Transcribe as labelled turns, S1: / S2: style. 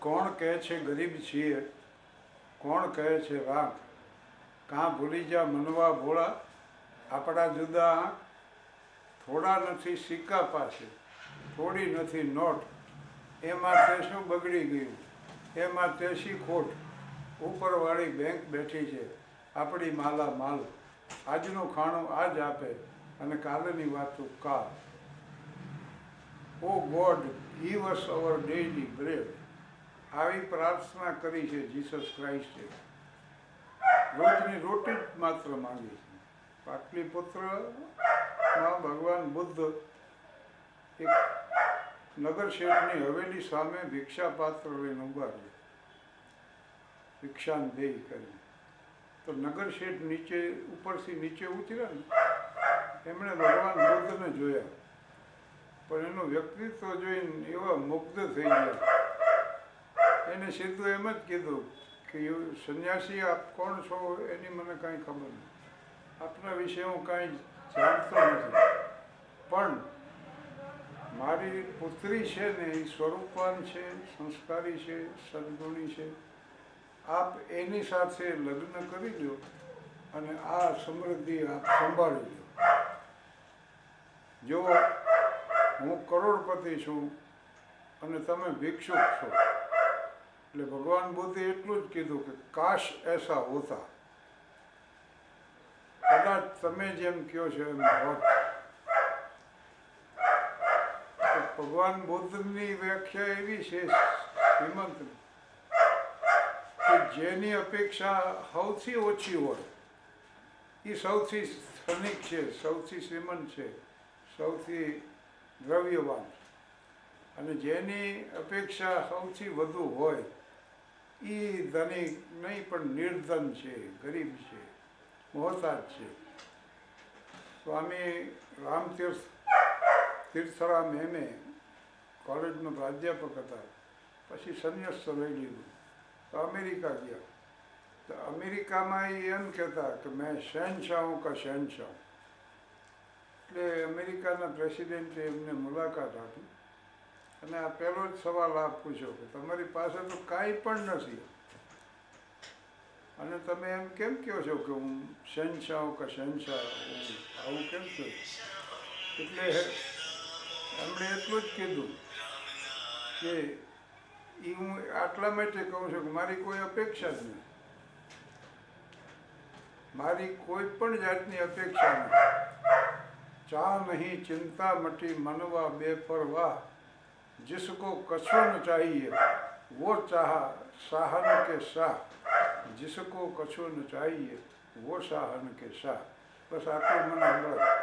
S1: કોણ કહે છે ગરીબ છીએ, કોણ કહે છે રાખ, કાં ભૂલી જા મનવા ભોળા, આપણા જુદા આંખ, થોડા નથી સિક્કા પાસે, થોડી નથી નોટ, એમાં તે શું બગડી ગયું, એમાં તે શી ખોટ, ઉપરવાળી બેંક બેઠી છે આપણી માલા માલ, આજનું ખાણું આજ આપે અને કાલની વાતું કાલ. ઓ ગોડ, ગીવ અસ અવર ડેઇલી બ્રેડ. આવી પ્રાર્થના કરી છે જીસસ ક્રાઇસ્ટે. રોજની રોટી જ માત્ર માંગી છે. પાટલીપુત્રમાં ભગવાન બુદ્ધ એક નગર શેઠની હવેલી સામે ભિક્ષા પાત્ર લઈને ઉભા રહે, ભિક્ષાન દેય કરી. તો નગર શેઠ નીચે ઉપરથી નીચે ઉતર્યા ને, એમણે ભગવાન બુદ્ધને જોયા, પણ એનું વ્યક્તિત્વ જોઈને એવા મુગ્ધ થઈ ગયા. એને સીધું એમ જ કીધું કે સંન્યાસી આપ કોણ છો એની મને કાંઈ ખબર નથી, આપના વિશે હું કાંઈ જાણતો નથી, પણ મારી પુત્રી છે ને એ સ્વરૂપવાન છે, સંસ્કારી છે, સદગુણી છે, આપ એની સાથે લગ્ન કરી લો અને આ સમૃદ્ધિ આપ સંભાળી લો. જો હું કરોડપતિ છું અને તમે ભિક્ષુક છો. એટલે ભગવાન બુદ્ધે એટલું જ કીધું કે કાશ એસા હોતા, કદાચ તમે જેમ કહો છો એમ હોત. ભગવાન બુદ્ધની વ્યાખ્યા એવી છે શ્રીમંત કે જેની અપેક્ષા સૌથી ઓછી હોય એ સૌથી ધનિક છે, સૌથી શ્રીમંત છે, સૌથી દ્રવ્યવાન. અને જેની અપેક્ષા સૌથી વધુ હોય એ ધનિક નહીં પણ નિર્ધન છે, ગરીબ છે, મોહતાજ છે. સ્વામી તીર્થરામ હેમે કોલેજનો પ્રાધ્યાપક હતા, પછી સંન્યાસ લઈ લીધું તો અમેરિકા ગયા. તો અમેરિકામાં એ એમ કહેતા કે મેં શહેનશાહ હું કા શહેનશાહ. એટલે અમેરિકાના પ્રેસિડેન્ટે એમને મુલાકાત આપી અને આ પહેલો જ સવાલ આપ પૂછ્યો કે તમારી પાસે તો કાંઈ પણ નથી અને તમે એમ કેમ કહો છો કે હું શહેનશાહ હું કા શહેનશાહ, આવું કેમ છો? એટલે એમણે એટલું જ કીધું કે એ હું આટલા માટે કહું છું કે મારી કોઈ અપેક્ષા જ નથી, મારી કોઈ પણ જાતની અપેક્ષા નથી. ચાહ નહીં ચિંતા મટી મનવા બેપરવાહ, जिसको कछु न चाहिए वो चाह शाहन के शाह, जिसको कछु न चाहिए वो शाहन के शाह. બસ આટલું મને સંભળાય.